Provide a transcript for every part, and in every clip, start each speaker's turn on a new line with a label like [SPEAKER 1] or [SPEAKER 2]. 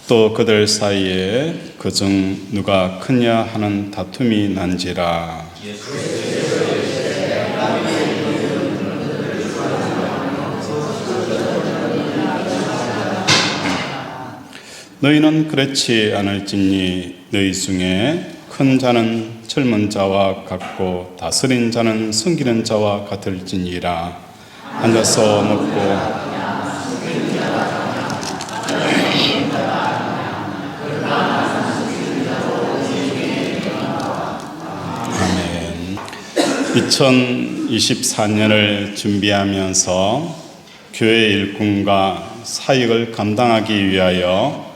[SPEAKER 1] 또 그들 사이에 그중 누가 크냐 하는 다툼이 난지라. 너희는 그렇지 않을지니 너희 중에 큰 자는 젊은 자와 같고 다스린 자는 섬기는 자와 같을지니라. 앉아서 먹고 아멘. 2024년을 준비하면서 교회 일꾼과 사역을 감당하기 위하여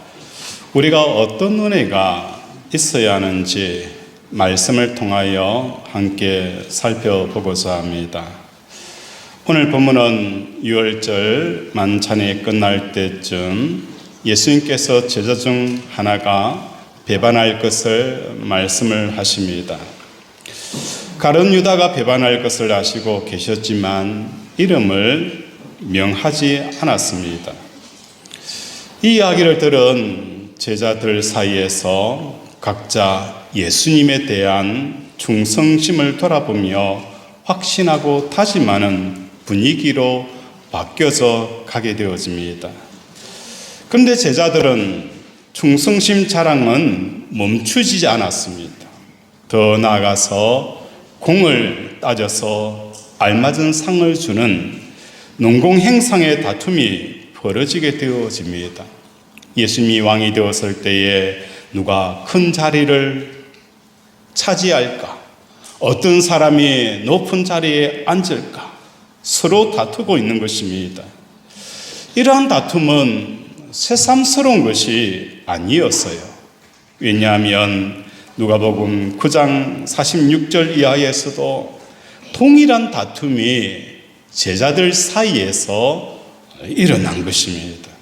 [SPEAKER 1] 우리가 어떤 은혜가 있어야 하는지 말씀을 통하여 함께 살펴보고자 합니다. 오늘 본문은 6월절 만찬이 끝날 때쯤 예수님께서 제자 중 하나가 배반할 것을 말씀을 하십니다. 가룟 유다가 배반할 것을 아시고 계셨지만 이름을 명하지 않았습니다. 이 이야기를 들은 제자들 사이에서 각자 예수님에 대한 충성심을 돌아보며 확신하고 다짐하는 분위기로 바뀌어져 가게 되어집니다. 그런데 제자들은 충성심 자랑은 멈추지 않았습니다. 더 나아가서 공을 따져서 알맞은 상을 주는 농공행상의 다툼이 벌어지게 되어집니다. 예수님이 왕이 되었을 때에 누가 큰 자리를 차지할까? 어떤 사람이 높은 자리에 앉을까? 서로 다투고 있는 것입니다. 이러한 다툼은 새삼스러운 것이 아니었어요. 왜냐하면 누가복음 9장 46절 이하에서도 동일한 다툼이 제자들 사이에서 일어난 것입니다.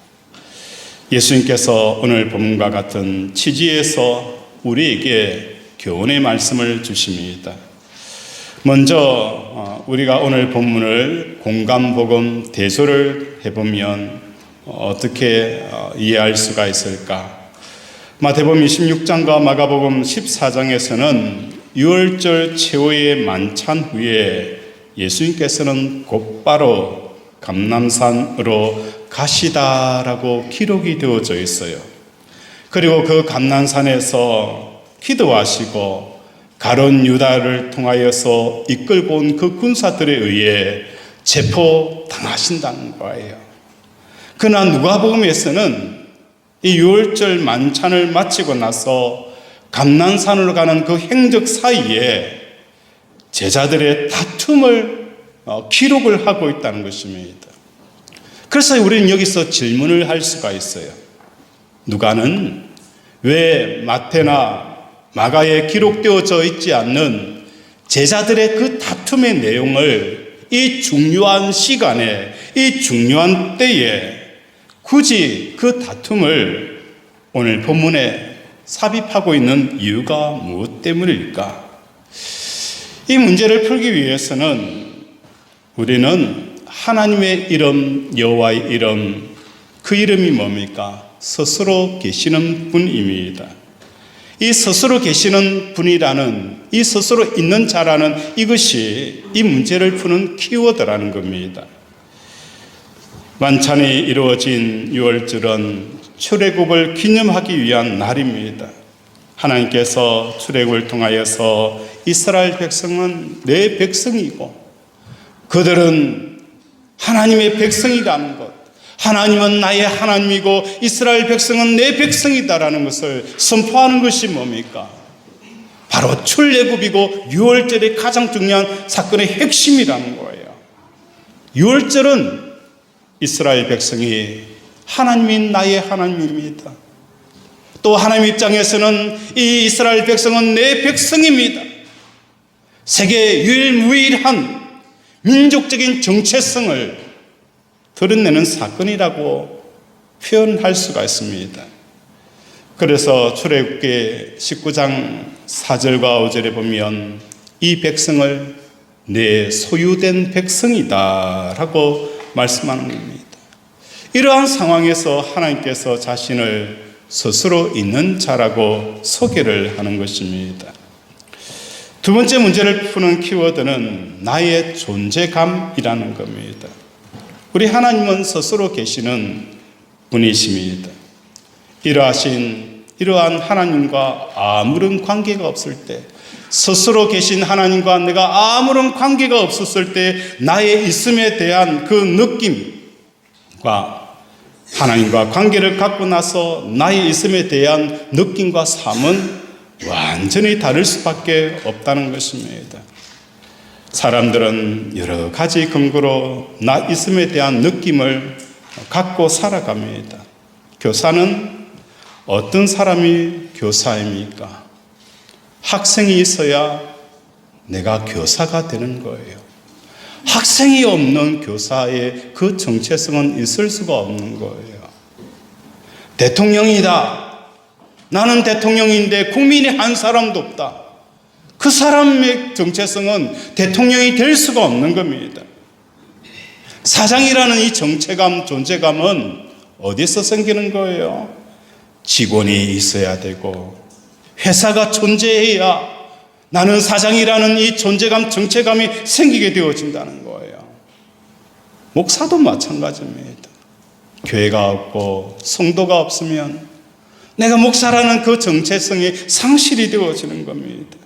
[SPEAKER 1] 예수님께서 오늘 본문과 같은 취지에서 우리에게 교훈의 말씀을 주십니다. 먼저 우리가 오늘 본문을 공감복음 대조를 해보면 어떻게 이해할 수가 있을까? 마태복음 26장과 마가복음 14장에서는 유월절 최후의 만찬 후에 예수님께서는 곧바로 감람산으로 가시다라고 기록이 되어져 있어요. 그리고 그 감람산에서 기도하시고 가룟 유다를 통하여서 이끌고 온 그 군사들에 의해 체포당하신다는 거예요. 그러나 누가복음에서는 이 유월절 만찬을 마치고 나서 감람산으로 가는 그 행적 사이에 제자들의 다툼을 기록을 하고 있다는 것입니다. 그래서 우리는 여기서 질문을 할 수가 있어요. 누가는 왜 마태나 마가에 기록되어져 있지 않는 제자들의 그 다툼의 내용을 이 중요한 시간에, 이 중요한 때에 굳이 그 다툼을 오늘 본문에 삽입하고 있는 이유가 무엇 때문일까? 이 문제를 풀기 위해서는 우리는 하나님의 이름, 여호와의 이름, 그 이름이 뭡니까? 스스로 계시는 분입니다. 이 스스로 계시는 분이라는, 이 스스로 있는 자라는 이것이 이 문제를 푸는 키워드라는 겁니다. 만찬이 이루어진 유월절은 출애굽을 기념하기 위한 날입니다. 하나님께서 출애굽을 통하여서 이스라엘 백성은 내 백성이고 그들은 하나님의 백성이라는 것, 하나님은 나의 하나님이고 이스라엘 백성은 내 백성이다라는 것을 선포하는 것이 뭡니까? 바로 출애굽이고 유월절의 가장 중요한 사건의 핵심이라는 거예요. 유월절은 이스라엘 백성이 하나님인 나의 하나님입니다. 또 하나님 입장에서는 이 이스라엘 백성은 내 백성입니다. 세계 유일무이한 민족적인 정체성을 드러내는 사건이라고 표현할 수가 있습니다. 그래서 출애굽기 19장 4절과 5절에 보면 이 백성을 내 소유된 백성이다 라고 말씀하는 겁니다. 이러한 상황에서 하나님께서 자신을 스스로 있는 자라고 소개를 하는 것입니다. 두 번째 문제를 푸는 키워드는 나의 존재감이라는 겁니다. 우리 하나님은 스스로 계시는 분이십니다. 이러한 하나님과 아무런 관계가 없을 때, 스스로 계신 하나님과 내가 아무런 관계가 없었을 때 나의 있음에 대한 그 느낌과 하나님과 관계를 갖고 나서 나의 있음에 대한 느낌과 삶은 완전히 다를 수밖에 없다는 것입니다. 사람들은 여러 가지 근거로 나 있음에 대한 느낌을 갖고 살아갑니다. 교사는 어떤 사람이 교사입니까? 학생이 있어야 내가 교사가 되는 거예요. 학생이 없는 교사의 그 정체성은 있을 수가 없는 거예요. 대통령이다. 나는 대통령인데 국민이 한 사람도 없다. 그 사람의 정체성은 대통령이 될 수가 없는 겁니다. 사장이라는 이 정체감, 존재감은 어디서 생기는 거예요? 직원이 있어야 되고 회사가 존재해야 나는 사장이라는 이 존재감, 정체감이 생기게 되어진다는 거예요. 목사도 마찬가지입니다. 교회가 없고 성도가 없으면 내가 목사라는 그 정체성이 상실이 되어지는 겁니다.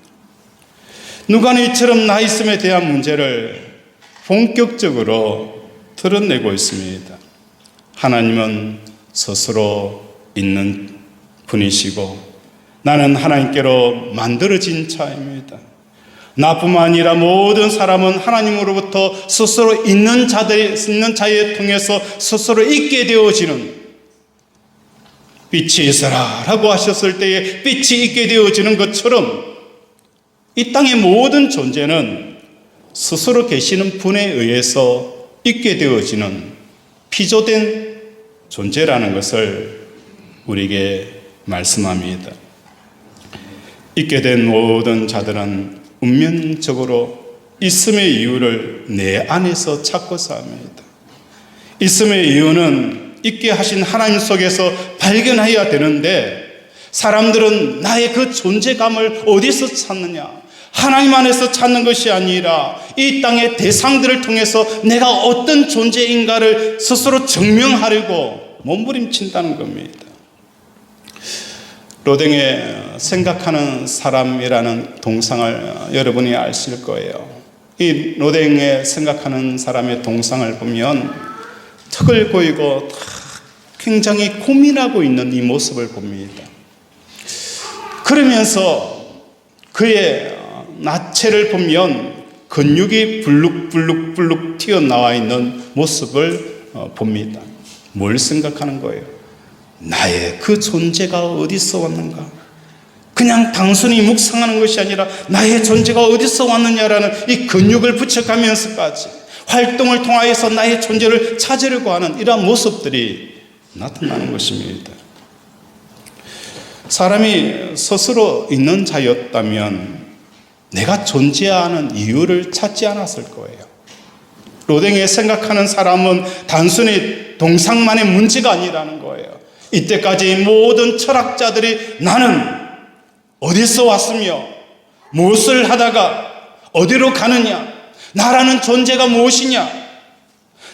[SPEAKER 1] 누가는 이처럼 나 있음에 대한 문제를 본격적으로 드러내고 있습니다. 하나님은 스스로 있는 분이시고 나는 하나님께로 만들어진 자입니다. 나뿐만 아니라 모든 사람은 하나님으로부터 스스로 있는 자에 통해서 스스로 있게 되어지는, 빛이 있어라 라고 하셨을 때에 빛이 있게 되어지는 것처럼 이 땅의 모든 존재는 스스로 계시는 분에 의해서 있게 되어지는 피조된 존재라는 것을 우리에게 말씀합니다. 있게 된 모든 자들은 운명적으로 있음의 이유를 내 안에서 찾고자 합니다. 있음의 이유는 있게 하신 하나님 속에서 발견해야 되는데 사람들은 나의 그 존재감을 어디서 찾느냐? 하나님 안에서 찾는 것이 아니라 이 땅의 대상들을 통해서 내가 어떤 존재인가를 스스로 증명하려고 몸부림친다는 겁니다. 로댕의 생각하는 사람이라는 동상을 여러분이 아실 거예요. 이 로댕의 생각하는 사람의 동상을 보면 턱을 고이고 굉장히 고민하고 있는 이 모습을 봅니다. 그러면서 그의 나체를 보면 근육이 불룩불룩 튀어나와 있는 모습을 봅니다. 뭘 생각하는 거예요? 나의 그 존재가 어디서 왔는가? 그냥 단순히 묵상하는 것이 아니라 나의 존재가 어디서 왔느냐라는 이 근육을 부척하면서까지 활동을 통하여서 나의 존재를 찾으려고 하는 이러한 모습들이 나타나는 것입니다. 사람이 스스로 있는 자였다면 내가 존재하는 이유를 찾지 않았을 거예요. 로댕이 생각하는 사람은 단순히 동상만의 문제가 아니라는 거예요. 이때까지 모든 철학자들이 나는 어디서 왔으며 무엇을 하다가 어디로 가느냐, 나라는 존재가 무엇이냐,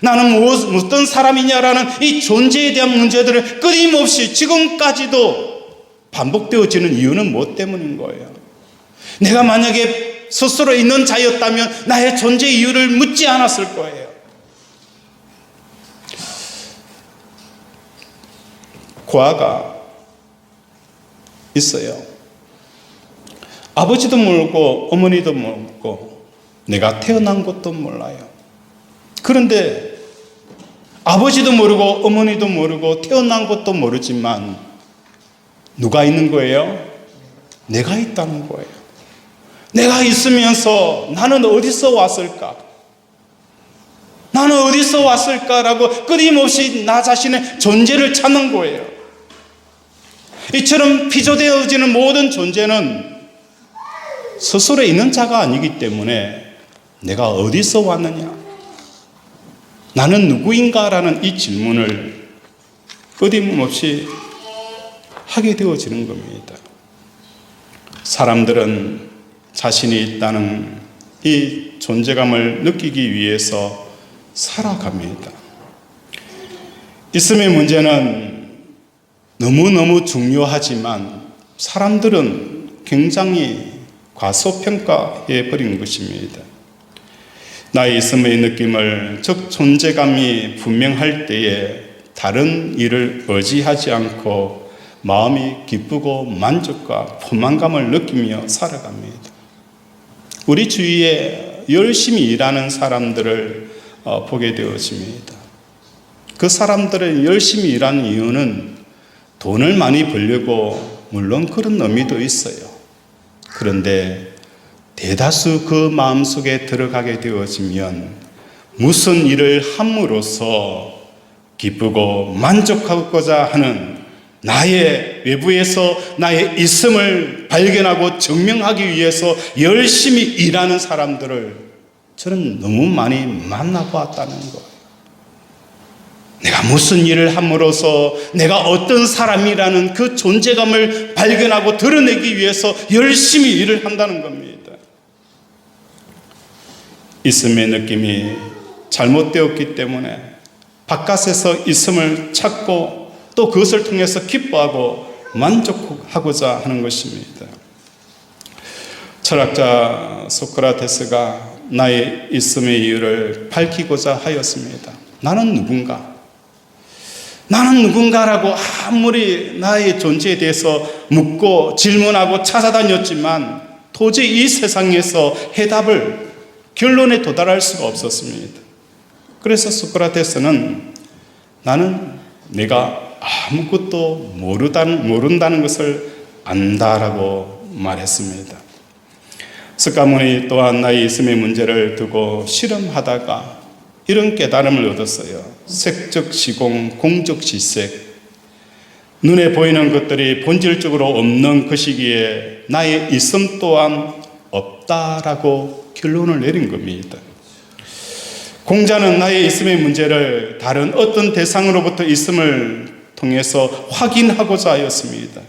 [SPEAKER 1] 나는 어떤 사람이냐라는 이 존재에 대한 문제들을 끊임없이 지금까지도 반복되어지는 이유는 무엇 때문인 거예요? 내가 만약에 스스로 있는 자였다면 나의 존재 이유를 묻지 않았을 거예요. 고아가 있어요. 아버지도 모르고 어머니도 모르고 내가 태어난 것도 몰라요. 그런데 아버지도 모르고 어머니도 모르고 태어난 것도 모르지만 누가 있는 거예요? 내가 있다는 거예요. 내가 있으면서 나는 어디서 왔을까? 나는 어디서 왔을까라고 끊임없이 나 자신의 존재를 찾는 거예요. 이처럼 피조되어지는 모든 존재는 스스로 있는 자가 아니기 때문에 내가 어디서 왔느냐? 나는 누구인가라는 이 질문을 끊임없이 하게 되어지는 겁니다. 사람들은 자신이 있다는 이 존재감을 느끼기 위해서 살아갑니다. 있음의 문제는 너무너무 중요하지만 사람들은 굉장히 과소평가해 버린 것입니다. 나의 있음의 느낌을, 즉 존재감이 분명할 때에 다른 일을 의지하지 않고 마음이 기쁘고 만족과 포만감을 느끼며 살아갑니다. 우리 주위에 열심히 일하는 사람들을 보게 되어집니다. 그 사람들은 열심히 일하는 이유는 돈을 많이 벌려고, 물론 그런 의미도 있어요. 그런데 대다수 그 마음속에 들어가게 되어지면 무슨 일을 함으로써 기쁘고 만족하고자 하는 나의 외부에서 나의 있음을 발견하고 증명하기 위해서 열심히 일하는 사람들을 저는 너무 많이 만나보았다는 거예요. 내가 무슨 일을 함으로써 내가 어떤 사람이라는 그 존재감을 발견하고 드러내기 위해서 열심히 일을 한다는 겁니다. 있음의 느낌이 잘못되었기 때문에 바깥에서 있음을 찾고 또 그것을 통해서 기뻐하고 만족하고자 하는 것입니다. 철학자 소크라테스가 나의 있음의 이유를 밝히고자 하였습니다. 나는 누군가? 나는 누군가라고 아무리 나의 존재에 대해서 묻고 질문하고 찾아다녔지만 도저히 이 세상에서 결론에 도달할 수가 없었습니다. 그래서 소크라테스는 나는 내가 아무것도 모른다는 것을 안다라고 말했습니다. 석가모니 또한 나의 있음의 문제를 두고 실험하다가 이런 깨달음을 얻었어요. 색적 시공, 공적 지색. 눈에 보이는 것들이 본질적으로 없는 그 시기에 나의 있음 또한 없다라고 결론을 내린 겁니다. 공자는 나의 있음의 문제를 다른 어떤 대상으로부터 있음을 통해서 확인하고자 하였습니다.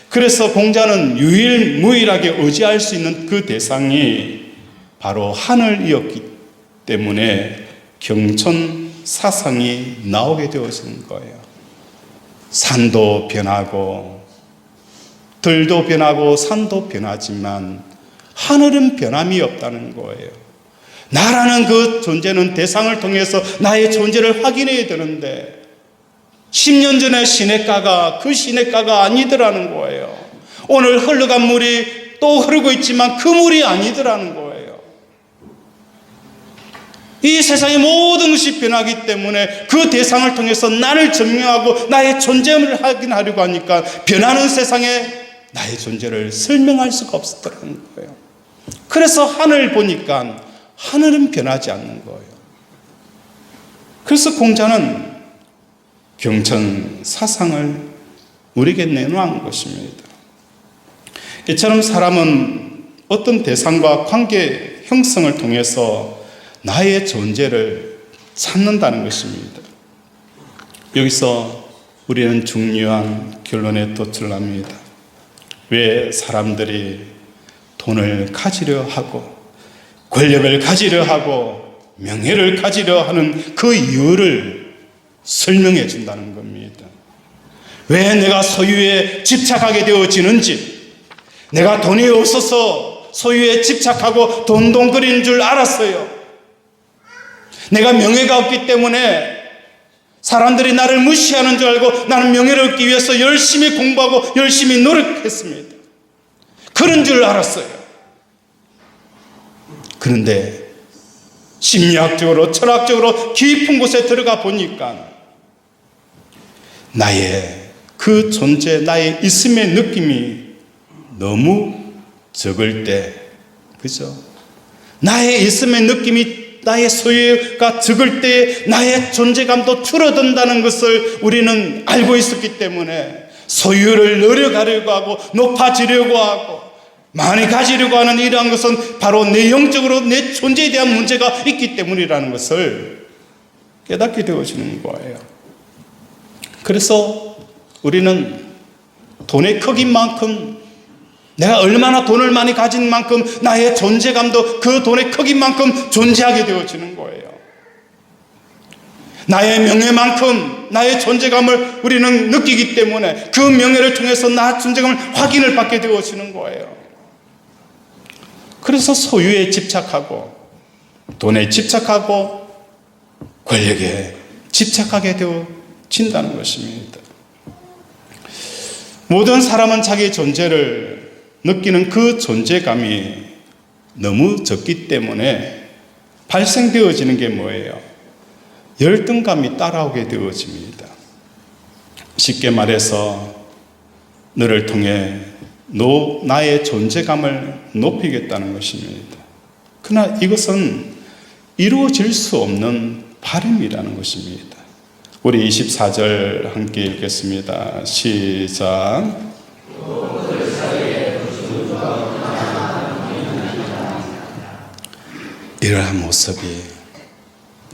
[SPEAKER 1] 그래서 공자는 유일무이하게 의지할 수 있는 그 대상이 바로 하늘이었기 때문에 경천 사상이 나오게 되어진 거예요. 산도 변하고 들도 변하고 산도 변하지만 하늘은 변함이 없다는 거예요. 나라는 그 존재는 대상을 통해서 나의 존재를 확인해야 되는데 10년 전에 시냇가가 그 시냇가가 아니더라는 거예요. 오늘 흘러간 물이 또 흐르고 있지만 그 물이 아니더라는 거예요. 이 세상의 모든 것이 변하기 때문에 그 대상을 통해서 나를 증명하고 나의 존재를 확인하려고 하니까 변하는 세상에 나의 존재를 설명할 수가 없었다는 거예요. 그래서 하늘을 보니까 하늘은 변하지 않는 거예요. 그래서 공자는 경천 사상을 우리에게 내놓은 것입니다. 이처럼 사람은 어떤 대상과 관계 형성을 통해서 나의 존재를 찾는다는 것입니다. 여기서 우리는 중요한 결론에 도달합니다. 왜 사람들이 돈을 가지려 하고 권력을 가지려 하고 명예를 가지려 하는 그 이유를 설명해 준다는 겁니다. 왜 내가 소유에 집착하게 되어지는지, 내가 돈이 없어서 소유에 집착하고 돈동거리는 줄 알았어요. 내가 명예가 없기 때문에 사람들이 나를 무시하는 줄 알고 나는 명예를 얻기 위해서 열심히 공부하고 열심히 노력했습니다. 그런 줄 알았어요. 그런데 심리학적으로 철학적으로 깊은 곳에 들어가 보니까 나의 그 존재, 나의 있음의 느낌이 너무 적을 때, 그죠? 나의 있음의 느낌이 나의 소유가 적을 때 나의 존재감도 줄어든다는 것을 우리는 알고 있었기 때문에 소유를 늘어가려고 하고 높아지려고 하고 많이 가지려고 하는 이러한 것은 바로 내 영적으로 내 존재에 대한 문제가 있기 때문이라는 것을 깨닫게 되어지는 거예요. 그래서 우리는 돈의 크기만큼, 내가 얼마나 돈을 많이 가진 만큼 나의 존재감도 그 돈의 크기만큼 존재하게 되어지는 거예요. 나의 명예만큼 나의 존재감을 우리는 느끼기 때문에 그 명예를 통해서 나 존재감을 확인을 받게 되어지는 거예요. 그래서 소유에 집착하고 돈에 집착하고 권력에 집착하게 되어진다는 것입니다. 모든 사람은 자기 존재를 느끼는 그 존재감이 너무 적기 때문에 발생되어지는 게 뭐예요? 열등감이 따라오게 되어집니다. 쉽게 말해서 너를 통해 나의 존재감을 높이겠다는 것입니다. 그러나 이것은 이루어질 수 없는 바람이라는 것입니다. 우리 24절 함께 읽겠습니다. 시작. 이러한 모습이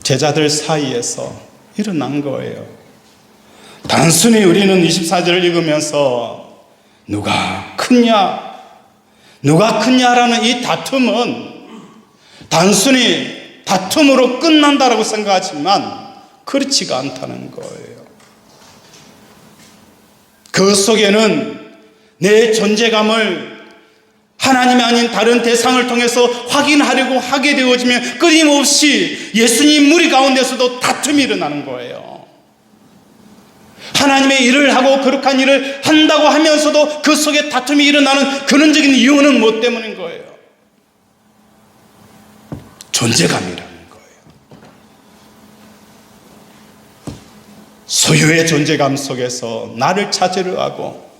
[SPEAKER 1] 제자들 사이에서 일어난 거예요. 단순히 우리는 24절을 읽으면서 누가 크냐라는 이 다툼은 단순히 다툼으로 끝난다라고 생각하지만 그렇지가 않다는 거예요. 그 속에는 내 존재감을 하나님이 아닌 다른 대상을 통해서 확인하려고 하게 되어지면 끊임없이 예수님 무리 가운데서도 다툼이 일어나는 거예요. 하나님의 일을 하고 거룩한 일을 한다고 하면서도 그 속에 다툼이 일어나는 근원적인 이유는 뭐 때문인 거예요? 존재감이라는 거예요. 소유의 존재감 속에서 나를 찾으려 하고,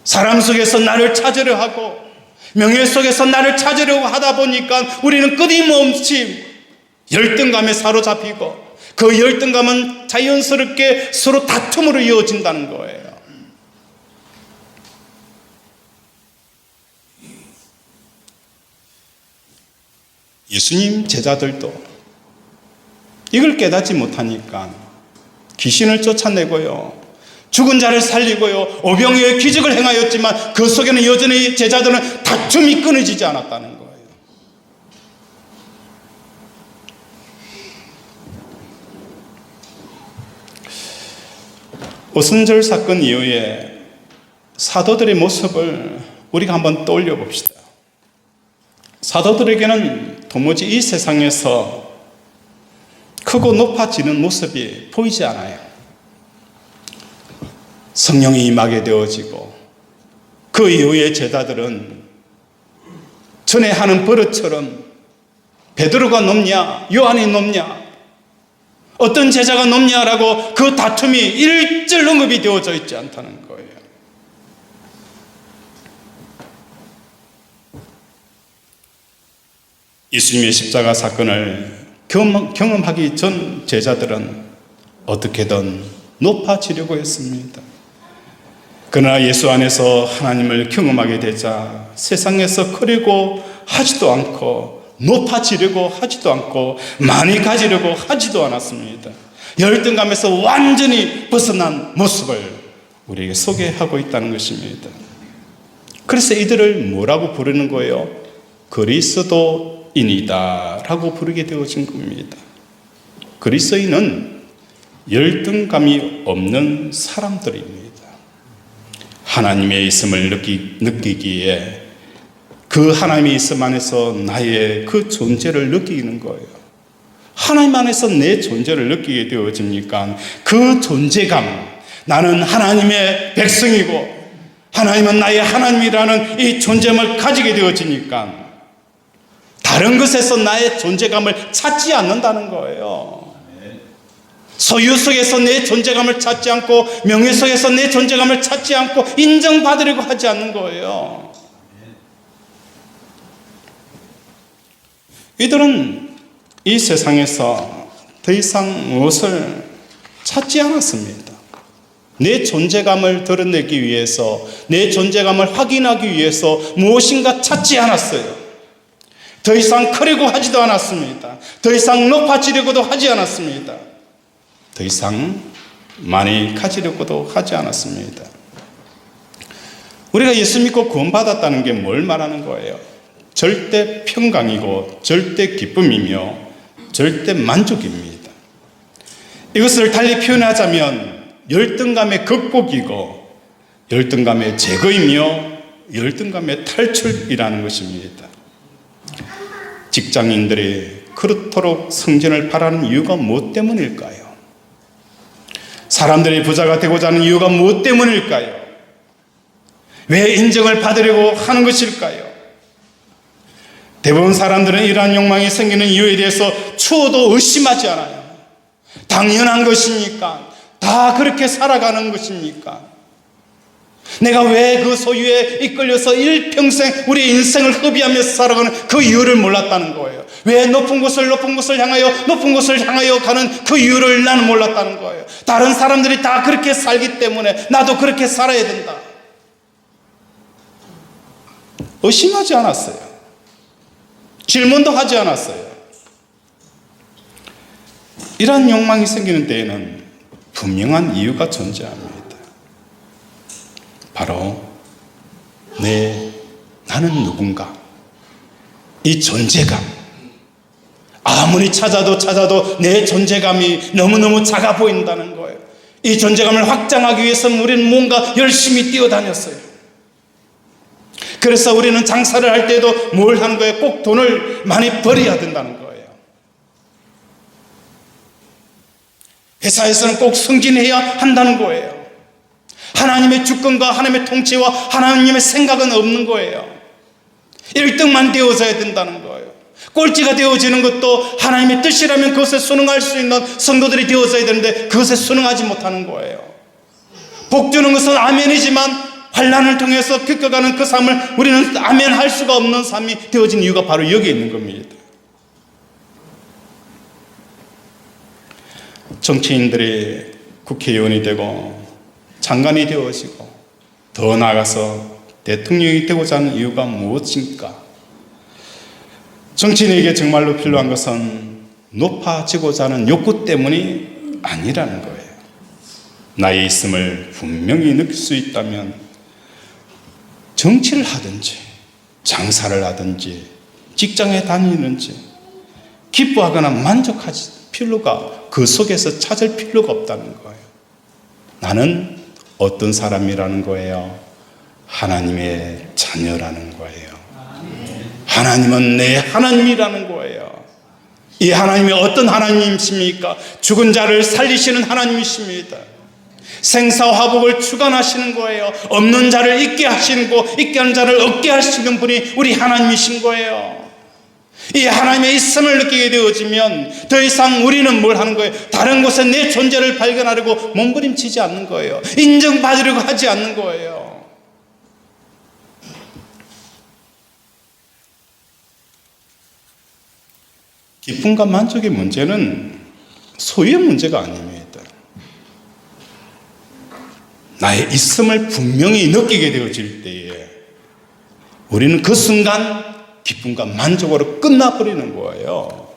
[SPEAKER 1] 사람 속에서 나를 찾으려 하고, 명예 속에서 나를 찾으려고 하다 보니까 우리는 끊임없이 열등감에 사로잡히고, 그 열등감은 자연스럽게 서로 다툼으로 이어진다는 거예요. 예수님 제자들도 이걸 깨닫지 못하니까 귀신을 쫓아내고요, 죽은 자를 살리고요, 오병이어의 기적을 행하였지만 그 속에는 여전히 제자들은 다툼이 끊어지지 않았다는 거예요. 오순절 사건 이후에 사도들의 모습을 우리가 한번 떠올려 봅시다. 사도들에게는 도무지 이 세상에서 크고 높아지는 모습이 보이지 않아요. 성령이 임하게 되어지고 그 이후에 제자들은 전에 하는 버릇처럼 베드로가 높냐 요한이 높냐 어떤 제자가 높냐라고 그 다툼이 일절 언급이 되어져 있지 않다는 거예요. 예수님의 십자가 사건을 경험하기 전 제자들은 어떻게든 높아지려고 했습니다. 그러나 예수 안에서 하나님을 경험하게 되자 세상에서 크려고 하지도 않고 높아지려고 하지도 않고 많이 가지려고 하지도 않았습니다. 열등감에서 완전히 벗어난 모습을 우리에게 소개하고 있다는 것입니다. 그래서 이들을 뭐라고 부르는 거예요? 그리스도인이다 라고 부르게 되어진 겁니다. 그리스도인은 열등감이 없는 사람들입니다. 하나님의 있음을 느끼기에 그 하나님의 있음 안에서 나의 그 존재를 느끼는 거예요. 하나님 안에서 내 존재를 느끼게 되어집니까? 그 존재감, 나는 하나님의 백성이고 하나님은 나의 하나님이라는 이 존재감을 가지게 되어지니까 다른 것에서 나의 존재감을 찾지 않는다는 거예요. 소유 속에서 내 존재감을 찾지 않고 명예 속에서 내 존재감을 찾지 않고 인정받으려고 하지 않는 거예요. 이들은 이 세상에서 더 이상 무엇을 찾지 않았습니다. 내 존재감을 드러내기 위해서, 내 존재감을 확인하기 위해서 무엇인가 찾지 않았어요. 더 이상 크려고 하지도 않았습니다. 더 이상 높아지려고도 하지 않았습니다. 더 이상 많이 가지려고도 하지 않았습니다. 우리가 예수 믿고 구원받았다는 게 뭘 말하는 거예요? 절대 평강이고 절대 기쁨이며 절대 만족입니다. 이것을 달리 표현하자면 열등감의 극복이고 열등감의 제거이며 열등감의 탈출이라는 것입니다. 직장인들이 그렇도록 승진을 바라는 이유가 무엇 때문일까요? 사람들이 부자가 되고자 하는 이유가 무엇 때문일까요? 왜 인정을 받으려고 하는 것일까요? 대부분 사람들은 이러한 욕망이 생기는 이유에 대해서 추호도 의심하지 않아요. 당연한 것입니까? 다 그렇게 살아가는 것입니까? 내가 왜 그 소유에 이끌려서 일평생 우리 인생을 허비하면서 살아가는 그 이유를 몰랐다는 거예요. 왜 높은 곳을 향하여 가는 그 이유를 나는 몰랐다는 거예요. 다른 사람들이 다 그렇게 살기 때문에 나도 그렇게 살아야 된다. 의심하지 않았어요. 질문도 하지 않았어요. 이러한 욕망이 생기는 데에는 분명한 이유가 존재합니다. 바로 나는 누군가, 이 존재감. 아무리 찾아도 내 존재감이 너무너무 작아 보인다는 거예요. 이 존재감을 확장하기 위해서 우리는 뭔가 열심히 뛰어다녔어요. 그래서 우리는 장사를 할 때도 뭘 하는 거예요? 꼭 돈을 많이 벌어야 된다는 거예요. 회사에서는 꼭 승진해야 한다는 거예요. 하나님의 주권과 하나님의 통치와 하나님의 생각은 없는 거예요. 1등만 되어져야 된다는 거예요. 꼴찌가 되어지는 것도 하나님의 뜻이라면 그것에 순응할 수 있는 성도들이 되어져야 되는데 그것에 순응하지 못하는 거예요. 복 주는 것은 아멘이지만 환난을 통해서 겪어가는 그 삶을 우리는 아멘할 수가 없는 삶이 되어진 이유가 바로 여기에 있는 겁니다. 정치인들이 국회의원이 되고 장관이 되어지고 더 나아가서 대통령이 되고자 하는 이유가 무엇입니까? 정치인에게 정말로 필요한 것은 높아지고자 하는 욕구 때문이 아니라는 거예요. 나의 있음을 분명히 느낄 수 있다면 정치를 하든지 장사를 하든지 직장에 다니는지 기뻐하거나 만족하지 필요가 그 속에서 찾을 필요가 없다는 거예요. 나는 어떤 사람이라는 거예요? 하나님의 자녀라는 거예요. 하나님은 내 하나님이라는 거예요. 이 하나님이 어떤 하나님이십니까? 죽은 자를 살리시는 하나님이십니다. 생사화복을 주관하시는 거예요. 없는 자를 있게 하시고 있게 하는 자를 없게 하시는 분이 우리 하나님이신 거예요. 이 하나님의 있음을 느끼게 되어지면 더 이상 우리는 뭘 하는 거예요? 다른 곳에 내 존재를 발견하려고 몸부림치지 않는 거예요. 인정받으려고 하지 않는 거예요. 기쁨과 만족의 문제는 소유의 문제가 아닙니다. 나의 있음을 분명히 느끼게 되어질 때에 우리는 그 순간 기쁨과 만족으로 끝나버리는 거예요.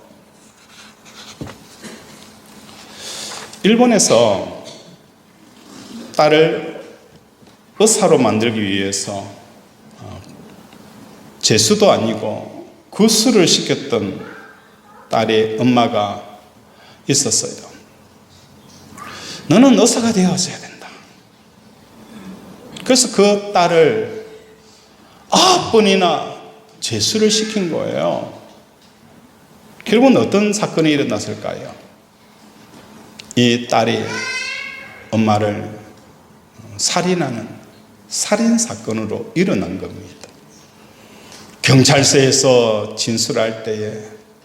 [SPEAKER 1] 일본에서 딸을 의사로 만들기 위해서 재수도 아니고 구술을 시켰던 딸의 엄마가 있었어요. 너는 의사가 되어줘야 된다. 그래서 그 딸을 9번이나 재수를 시킨 거예요. 결국은 어떤 사건이 일어났을까요? 이 딸이 엄마를 살인하는 살인사건으로 일어난 겁니다. 경찰서에서 진술할 때에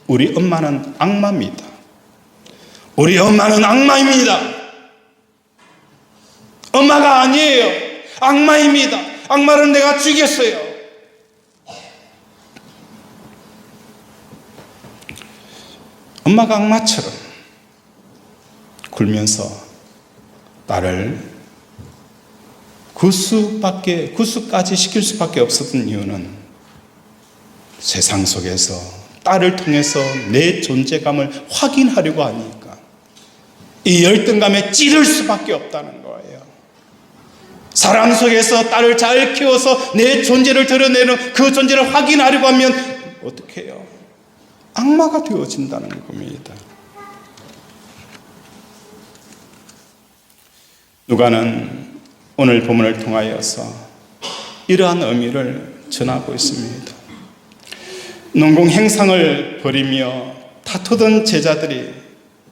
[SPEAKER 1] 우리 엄마는 악마입니다. 우리 엄마는 악마입니다. 엄마가 아니에요. 악마입니다. 악마를 내가 죽였어요. 엄마가 악마처럼 굴면서 딸을 구수까지 시킬 수밖에 없었던 이유는 세상 속에서 딸을 통해서 내 존재감을 확인하려고 하니까 이 열등감에 찌를 수밖에 없다는 거예요. 사랑 속에서 딸을 잘 키워서 내 존재를 드러내는 그 존재를 확인하려고 하면 어떻게 해요? 악마가 되어진다는 겁니다. 누가는 오늘 본문을 통하여서 이러한 의미를 전하고 있습니다. 농공 행상을 벌이며 다투던 제자들이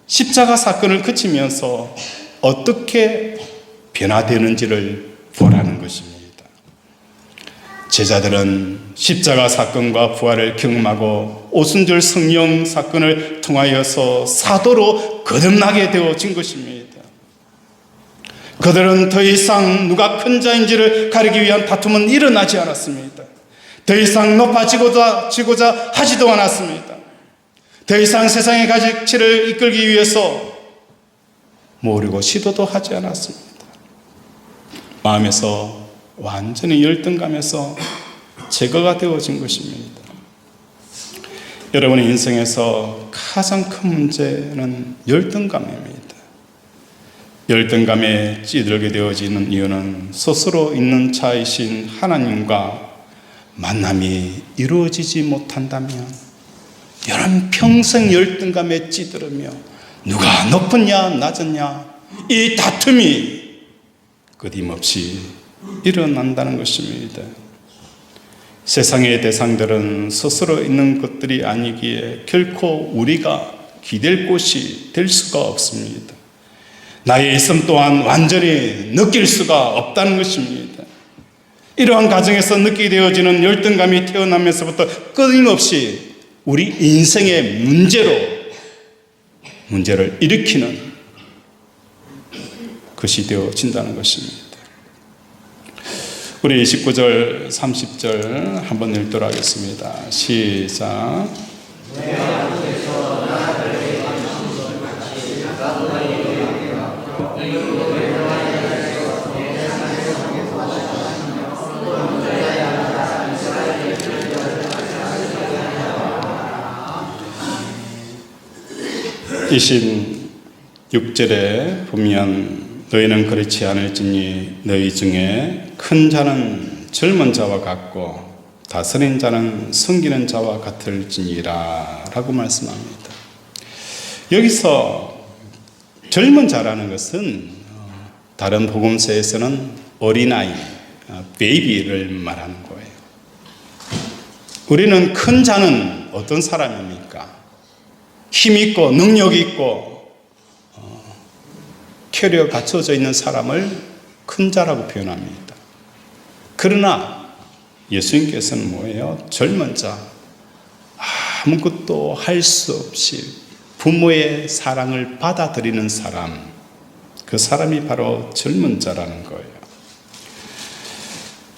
[SPEAKER 1] 십자가 사건을 그치면서 어떻게 변화되는지를 보라는 것입니다. 제자들은 십자가 사건과 부활을 경험하고 오순절 성령 사건을 통하여서 사도로 거듭나게 되어진 것입니다. 그들은 더 이상 누가 큰 자인지를 가리기 위한 다툼은 일어나지 않았습니다. 더 이상 높아지고자 하지도 않았습니다. 더 이상 세상의 가치를 이끌기 위해서 모으려고 시도도 하지 않았습니다. 마음에서 완전히 열등감에서 제거가 되어진 것입니다. 여러분의 인생에서 가장 큰 문제는 열등감입니다. 열등감에 찌들게 되어지는 이유는 스스로 있는 자이신 하나님과 만남이 이루어지지 못한다면 여러분 평생 열등감에 찌들으며 누가 높으냐 낮으냐 이 다툼이 끊임없이 일어난다는 것입니다. 세상의 대상들은 스스로 있는 것들이 아니기에 결코 우리가 기댈 곳이 될 수가 없습니다. 나의 있음 또한 완전히 느낄 수가 없다는 것입니다. 이러한 가정에서 느끼게 되어지는 열등감이 태어나면서부터 끊임없이 우리 인생의 문제를 일으키는 것이 되어진다는 것입니다. 우리 29절, 30절 한번 읽도록 하겠습니다. 시작. 이신 6절에 보면 너희는 그렇지 않을지니 너희 중에 큰 자는 젊은 자와 같고 다스린 자는 섬기는 자와 같을지니라 라고 말씀합니다. 여기서 젊은 자라는 것은 다른 복음서에서는 어린아이, 베이비를 말하는 거예요. 우리는 큰 자는 어떤 사람입니까? 힘있고 능력있고 캐리어 갖춰져 있는 사람을 큰 자라고 표현합니다. 그러나 예수님께서는 뭐예요? 젊은 자, 아무것도 할 수 없이 부모의 사랑을 받아들이는 사람, 그 사람이 바로 젊은 자라는 거예요.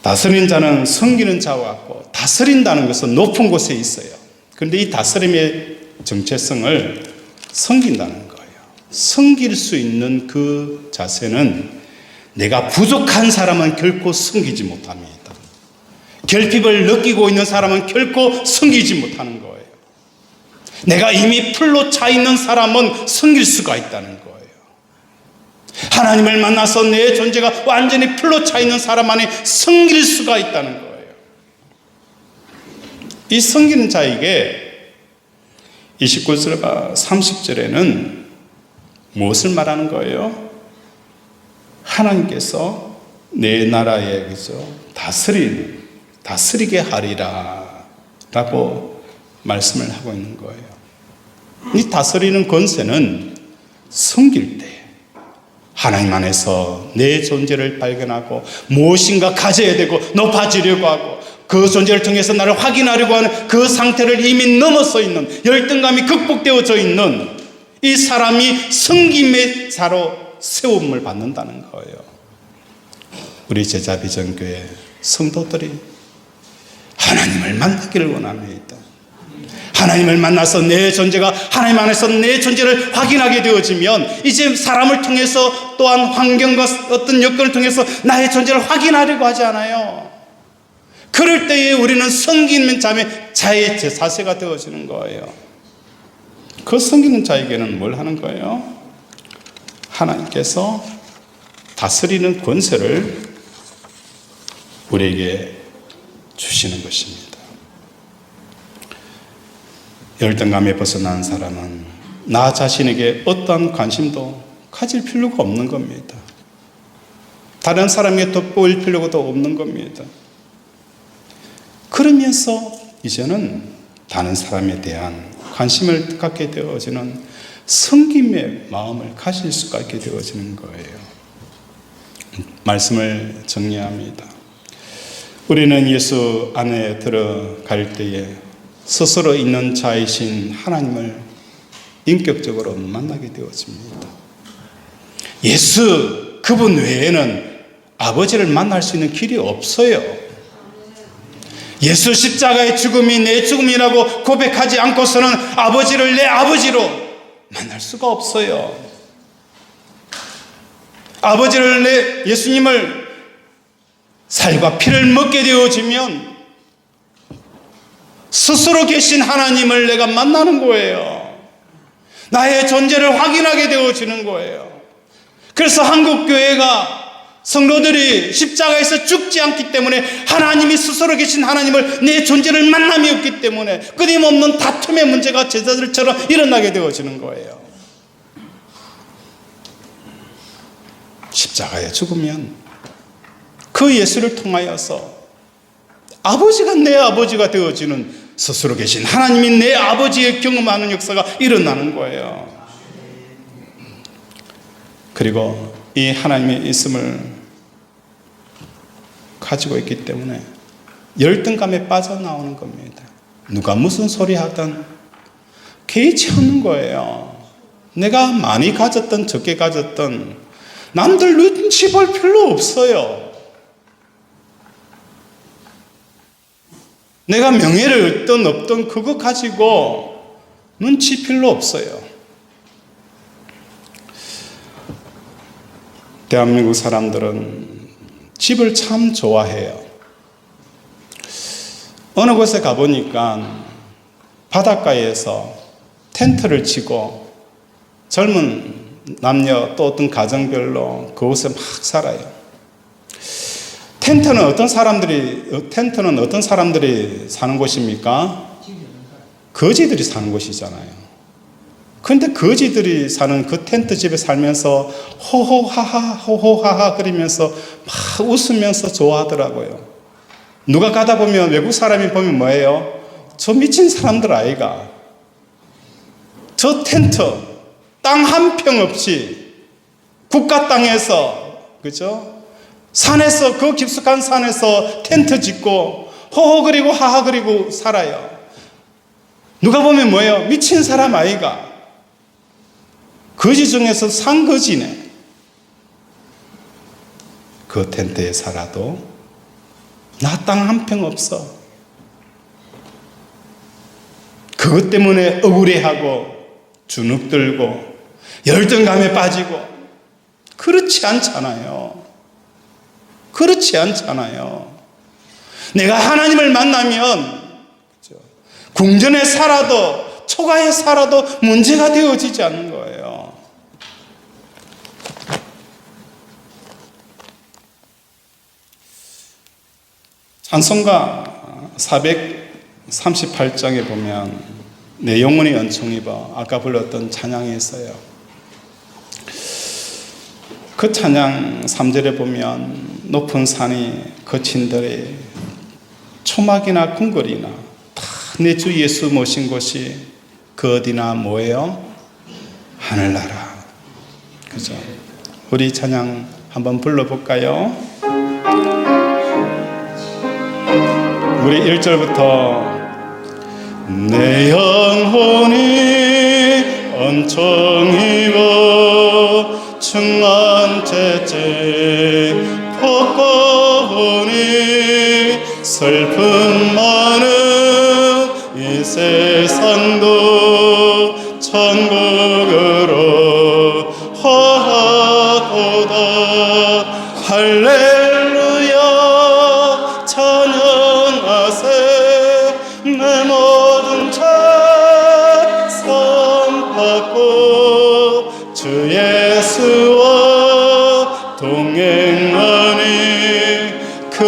[SPEAKER 1] 다스린 자는 섬기는 자와 같고, 다스린다는 것은 높은 곳에 있어요. 그런데 이 다스림의 정체성을 섬긴다는 거예요. 섬길 수 있는 그 자세는 내가 부족한 사람은 결코 섬기지 못합니다. 결핍을 느끼고 있는 사람은 결코 섬기지 못하는 거예요. 내가 이미 풀로 차 있는 사람은 섬길 수가 있다는 거예요. 하나님을 만나서 내 존재가 완전히 풀로 차 있는 사람 안에 섬길 수가 있다는 거예요. 이 섬기는 자에게 29절과 30절에는 무엇을 말하는 거예요? 하나님께서 내 나라에 다스리게 하리라 라고 말씀을 하고 있는 거예요. 이 다스리는 권세는 섬길 때 하나님 안에서 내 존재를 발견하고 무엇인가 가져야 되고 높아지려고 하고 그 존재를 통해서 나를 확인하려고 하는 그 상태를 이미 넘어서 있는 열등감이 극복되어져 있는 이 사람이 섬김의 자로 세움을 받는다는 거예요. 우리 제자비전교회 성도들이 하나님을 만나기를 원합니다. 하나님을 만나서 내 존재가 하나님 안에서 내 존재를 확인하게 되어지면 이제 사람을 통해서 또한 환경과 어떤 여건을 통해서 나의 존재를 확인하려고 하지 않아요. 그럴 때에 우리는 섬기는 자의 자세가 되어지는 거예요. 그 섬기는 자에게는 뭘 하는 거예요? 하나님께서 다스리는 권세를 우리에게 주시는 것입니다. 열등감에 벗어난 사람은 나 자신에게 어떠한 관심도 가질 필요가 없는 겁니다. 다른 사람에게 돋보일 필요도 없는 겁니다. 그러면서 이제는 다른 사람에 대한 관심을 갖게 되어지는 섬김의 마음을 가질 수가 있게 되어지는 거예요. 말씀을 정리합니다. 우리는 예수 안에 들어갈 때에 스스로 있는 자이신 하나님을 인격적으로 만나게 되어집니다. 예수 그분 외에는 아버지를 만날 수 있는 길이 없어요. 예수 십자가의 죽음이 내 죽음이라고 고백하지 않고서는 아버지를 내 아버지로 만날 수가 없어요. 아버지를 내 예수님을 살과 피를 먹게 되어지면 스스로 계신 하나님을 내가 만나는 거예요. 나의 존재를 확인하게 되어지는 거예요. 그래서 한국교회가 성도들이 십자가에서 죽지 않기 때문에 하나님이 스스로 계신 하나님을 내 존재를 만남이 없기 때문에 끊임없는 다툼의 문제가 제자들처럼 일어나게 되어지는 거예요. 십자가에 죽으면 그 예수를 통하여서 아버지가 내 아버지가 되어지는 스스로 계신 하나님이 내 아버지의 경험하는 역사가 일어나는 거예요. 그리고 이 하나님의 있음을 가지고 있기 때문에 열등감에 빠져나오는 겁니다. 누가 무슨 소리 하든 개의치 않는 거예요. 내가 많이 가졌든 적게 가졌든 남들 눈치 볼 필요 없어요. 내가 명예를 얻든 없든 그거 가지고 눈치 필요 없어요. 대한민국 사람들은 집을 참 좋아해요. 어느 곳에 가보니까 바닷가에서 텐트를 치고 젊은 남녀 또 어떤 가정별로 그곳에 막 살아요. 텐트는 어떤 사람들이 사는 곳입니까? 거지들이 사는 곳이잖아요. 그런데 거지들이 사는 그 텐트 집에 살면서 호호하하 그러면서 막 웃으면서 좋아하더라고요. 누가 가다 보면 외국 사람이 보면 뭐예요? 저 미친 사람들 아이가 저 텐트 땅 한 평 없이 국가 땅에서 그죠? 산에서 그 깊숙한 산에서 텐트 짓고 호호거리고 하하거리고 살아요. 누가 보면 뭐예요? 미친 사람 아이가 거지 중에서 상거지네. 그 텐트에 살아도 나 땅 한 평 없어. 그것 때문에 억울해하고 주눅들고 열등감에 빠지고 그렇지 않잖아요. 그렇지 않잖아요. 내가 하나님을 만나면 궁전에 살아도 초가에 살아도 문제가 되어지지 않는 거예요. 찬송가 438장에 보면 내 영혼이 은총입어 아까 불렀던 찬양이 있어요. 그 찬양 3절에 보면 높은 산이 거친들이 초막이나 궁궐이나 다 내 주 예수 모신 곳이 그 어디나 뭐예요? 하늘나라. 그죠? 우리 찬양 한번 불러볼까요? 우리 1절부터 내 영혼이 은총입어 충만 채찍 벗고니 슬픔 많은 이 세상도 천국으로 화하도다. 할렐루야 찬양하세 내 모든 찬송 받고 주 예수와 동행하니 그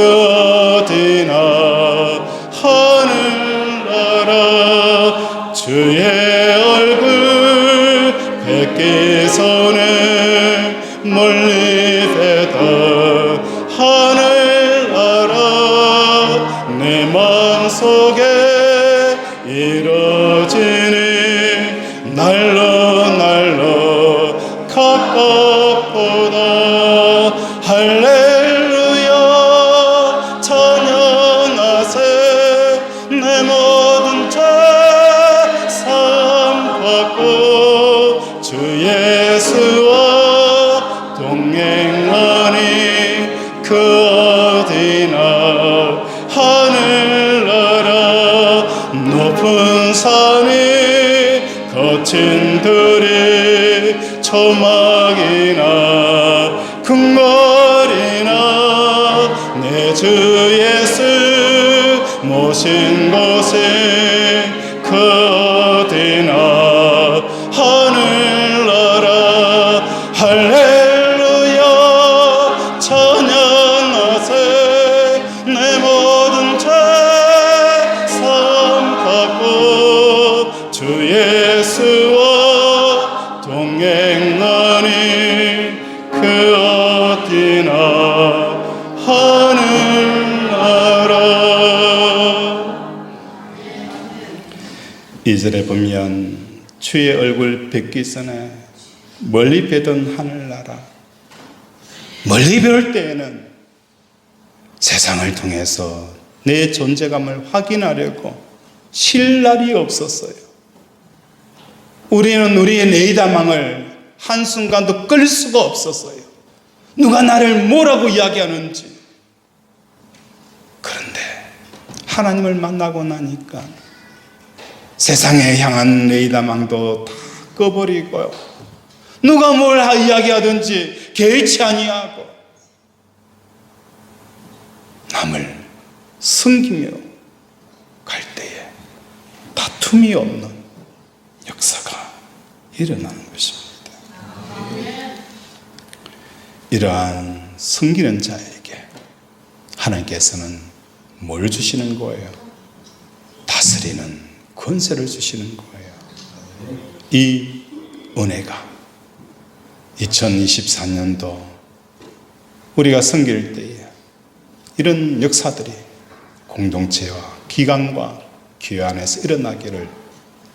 [SPEAKER 1] 어디나 하늘나라 높은 산이 거친 들이 초막이나 금거리나 내 주 예수 모신 곳에 그 어디나 하늘나라 할렐루야 찬양하세 내 모든 죄 삼가고 주 예수와 동행하니 그 어디나 하늘나라. 2절에 보면 주의 얼굴 뵙기 전에 멀리 뵈던 하늘나라, 멀리 뵐 때에는 세상을 통해서 내 존재감을 확인하려고 쉴 날이 없었어요. 우리는 우리의 내이다망을 한순간도 끌 수가 없었어요. 누가 나를 뭐라고 이야기하는지. 그런데 하나님을 만나고 나니까 세상에 향한 내이다망도 다 꺼버리고요. 누가 뭘 이야기하든지 개의치 아니하고 남을 섬기며 갈 때에 다툼이 없는 역사가 일어나는 것입니다. 이러한 섬기는 자에게 하나님께서는 뭘 주시는 거예요? 다스리는 권세를 주시는 거예요. 이 은혜가 2024년도 우리가 섬길 때에 이런 역사들이 공동체와 기관과 교회 안에서 일어나기를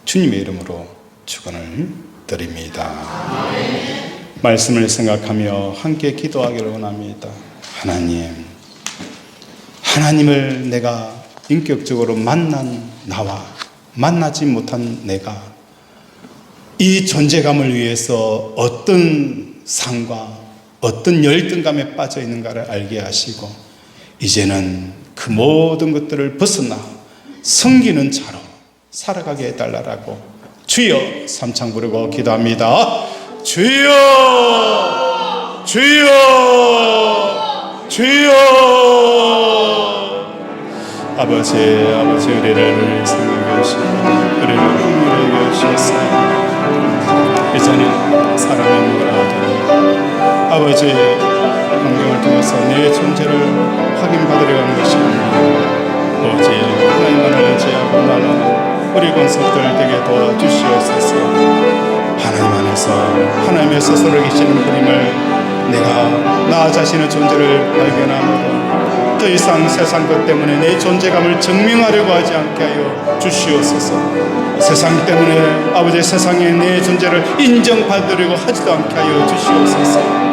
[SPEAKER 1] 주님의 이름으로 축원을 드립니다. 말씀을 생각하며 함께 기도하기를 원합니다. 하나님을 내가 인격적으로 만난 나와 만나지 못한 내가 이 존재감을 위해서 어떤 상과 어떤 열등감에 빠져 있는가를 알게 하시고 이제는 그 모든 것들을 벗어나 섬기는 자로 살아가게 해달라고 주여 삼창 부르고 기도합니다. 주여 주여 주여. 아버지 우리를 생각해 주시고 우리를 긍휼히 여기시옵소서. 이제는 사람의 무라하더니 아버지 환경을 통해서 내 존재를 확인받으려 하는 것입니다. 오직 하나님만을 의지하고 나는 우리 권속들 되게 도와주시옵소서. 하나님 안에서 하나님의 스스로 계시는 분임을 내가 나 자신의 존재를 발견함으로 더 이상 세상 것 때문에 내 존재감을 증명하려고 하지 않게 하여 주시옵소서. 세상 때문에 아버지 세상에 내 존재를 인정받으려고 하지도 않게 하여 주시옵소서.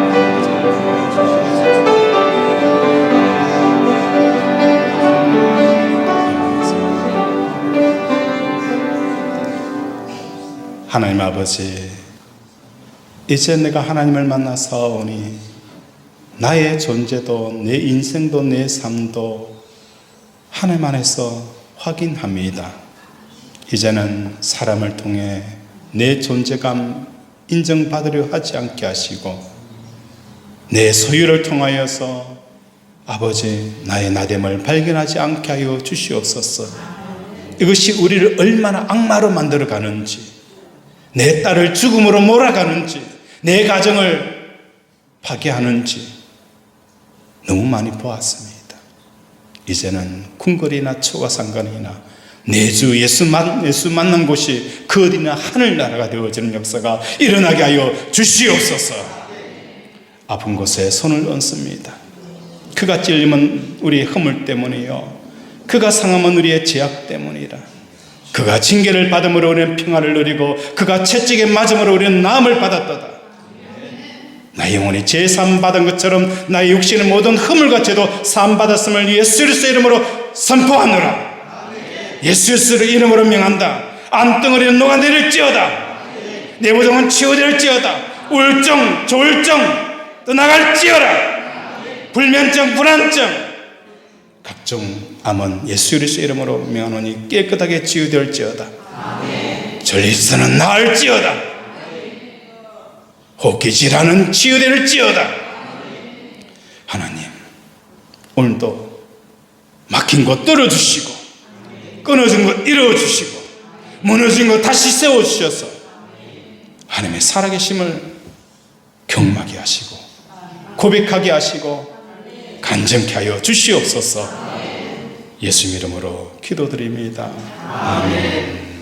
[SPEAKER 1] 하나님 아버지, 이제 내가 하나님을 만나사오니 나의 존재도 내 인생도 내 삶도 하나님 안에서 확인합니다. 이제는 사람을 통해 내 존재감 인정받으려 하지 않게 하시고 내 소유를 통하여서 아버지 나의 나됨을 발견하지 않게 하여 주시옵소서. 이것이 우리를 얼마나 악마로 만들어 가는지, 내 딸을 죽음으로 몰아가는지, 내 가정을 파괴하는지 너무 많이 보았습니다. 이제는 궁궐이나 초가상관이나 내 주 예수 만난 곳이 그 어디나 하늘나라가 되어지는 역사가 일어나게 하여 주시옵소서. 아픈 곳에 손을 얹습니다. 그가 찔리면 우리의 허물 때문이요, 그가 상하면 우리의 죄악 때문이라. 그가 징계를 받음으로 우리는 평화를 누리고 그가 채찍에 맞음으로 우리는 나음을 받았도다. 나의 영혼이 제사함 받은 것처럼 나의 육신의 모든 허물과 죄도 사함 받았음을 예수 그리스도의 이름으로 선포하노라. 예수 그리스도의 이름으로 명한다. 암덩어리는 녹아내릴지어다. 내 부정은 치워질지어다. 우울증, 조울증 떠나갈지어다. 불면증, 불안증, 각종 암은 예수 그리스도의 이름으로 명하노니 깨끗하게 치유될지어다. 전립선은 나을지어다. 호흡기 질환은 치유될지어다. 하나님, 오늘도 막힌 것 뚫어주시고 끊어진 것 이루어주시고 무너진 것 다시 세워주셔서 하나님의 살아계심을 경험하게 하시고 고백하게 하시고 간증케 하여 주시옵소서. 예수님 이름으로 기도드립니다. 아멘.